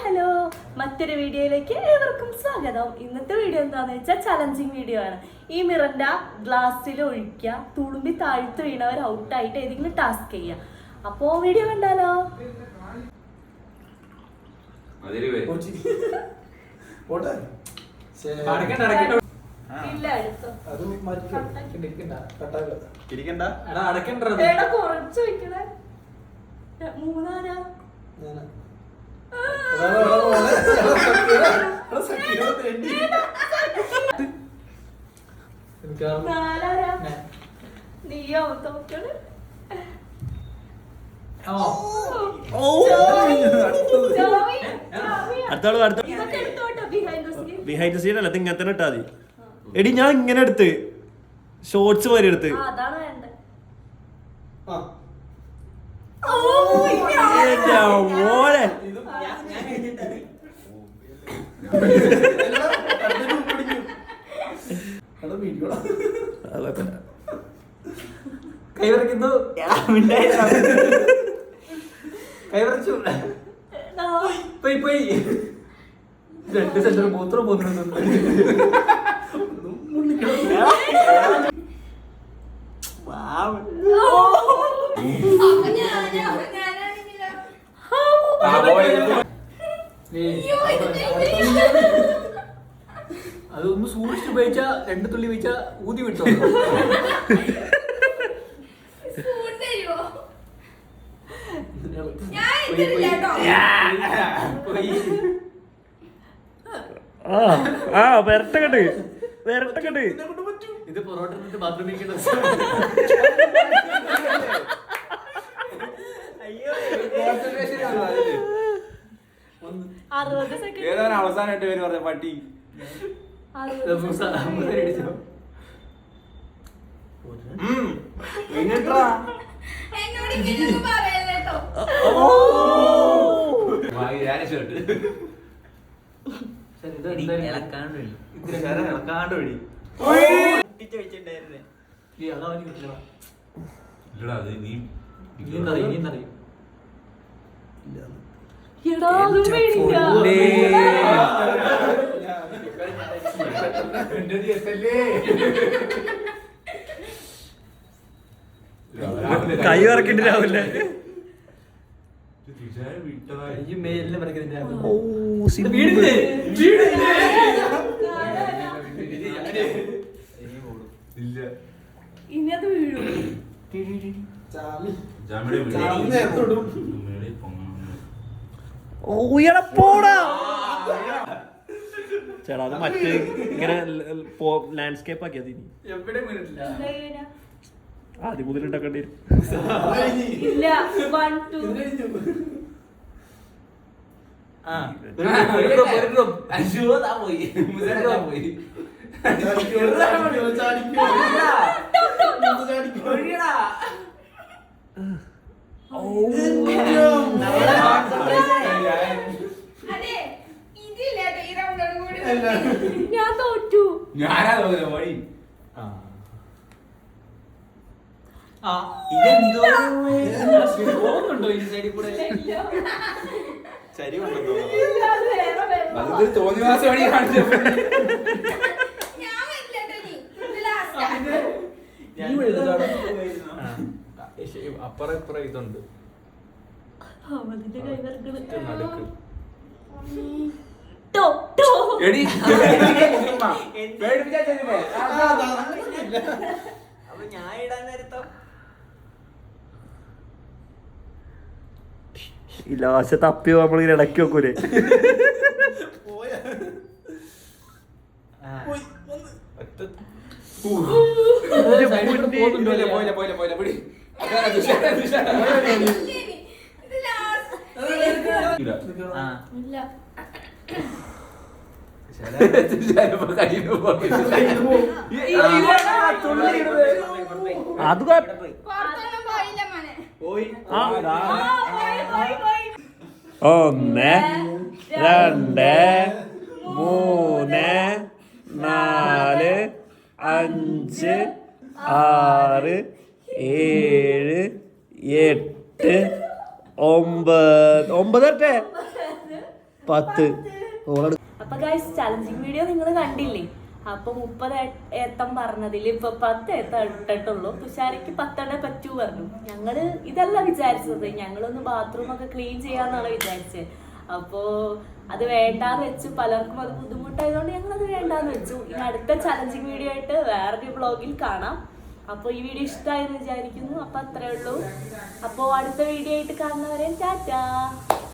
Hello മറ്റൊരു വീഡിയോയിലേക്ക് ഏവർക്കും സ്വാഗതം. ഇന്നത്തെ വീഡിയോ എന്താണെന്ന് വെച്ചാൽ ചലഞ്ചിങ് വീഡിയോ ആണ്. ഈ മിറന്റെ ഗ്ലാസ്സിൽ ഒഴിക്കുക, തുളുമ്പി താഴ്ത്തു വീണവർ ഔട്ടായിട്ട് ഏതെങ്കിലും ടാസ്ക് ചെയ്യുക. അപ്പോ വീഡിയോ കണ്ടാലോ? ഇല്ല കുറച്ച് വയ്ക്കണേ. മൂന്നാരാ നീയോ തോക്കണ്? ബിഹൈൻഡ് സീൻ അല്ല, ഇങ്ങനെ തന്നെ ഇട്ടാ മതി. എടി ഞാൻ ഇങ്ങനെ എടുത്ത് ഷോർട്സ് വരെ എടുത്ത് അതാണ് വേണ്ടത്. മോനെ കൈവറക്കുന്നു കൈവറച്ചു പോയി പോയി 2 സെന്റർ മൂത്രം പോകുന്നുണ്ട്. അതൊന്ന് സൂക്ഷിച്ച് ഉപയോഗിച്ചാ 2 തുള്ളി ഉപയോഗിച്ചാ ഊതി വിട്ടോ. വരട്ടക്കട്ട് വരട്ടക്കട്ട്. ഇത് പൊറോട്ട ബാത്റൂമിൽ ഏതാണ് അവസാനമായിട്ട് പേര് പറഞ്ഞ പട്ടി? കൈ വറക്കിട്ട് രാവിലെ ഇനി അത് വീഴും. പോടാ ചേട്ടാ, അത് മറ്റേ ഇങ്ങനെ ലാൻഡ്സ്കേപ്പ് ആക്കിയത് ഇനി ആദ്യം മുതൽ ഉണ്ടാക്കേണ്ടി വരും. ഇല്ല 1 2 ഞാൻ തോറ്റു. ഞാനാ തോന്നുന്നു വഴി. പോകുന്നുണ്ടോ ഈ സൈഡിൽ കൂടെ? തോന്നി മാസം വഴി കാണിച്ചു. അപ്പുറം ഇപ്പുറം ഇതുണ്ട്. നടുക്ക് ഞാൻ ഇടാൻ നേരത്തോ ഈ ലാശ തപ്പി നമ്മളിങ്ങനെ ഇടയ്ക്ക് വെക്കൂലേ. അത് 1 2 3 4 5 6 7 8 9 9 10 ഓള് അപ്പൊ ഗൈസ് ചലഞ്ചിങ് വീഡിയോ നിങ്ങൾ കണ്ടില്ലേ? അപ്പൊ 30 ഏത്തം പറഞ്ഞതിൽ ഇപ്പൊ 10 ഏത്തം ഇട്ടിട്ടുള്ളൂ. തുഷാരിക്ക് 10 പറ്റൂ പറഞ്ഞു. ഞങ്ങള് ഇതല്ല വിചാരിച്ചത്, ഞങ്ങളൊന്ന് ബാത്റൂം ഒക്കെ ക്ലീൻ ചെയ്യാന്നാണ് വിചാരിച്ചത്. അപ്പോ അത് വേണ്ടാന്ന് വെച്ചു. പലർക്കും അത് ബുദ്ധിമുട്ടായതുകൊണ്ട് ഞങ്ങൾ അത് വേണ്ടാന്ന് വെച്ചു. ഇനി അടുത്ത ചലഞ്ചിങ് വീഡിയോ ആയിട്ട് വേറൊരു വ്ളോഗിൽ കാണാം. അപ്പോൾ ഈ വീഡിയോ ഇഷ്ടമായെന്ന് വിചാരിക്കുന്നു. അപ്പൊ അത്രേ ഉള്ളൂ. അപ്പോൾ അടുത്ത വീഡിയോ ആയിട്ട് കാണുന്നവരെ ടാറ്റാ.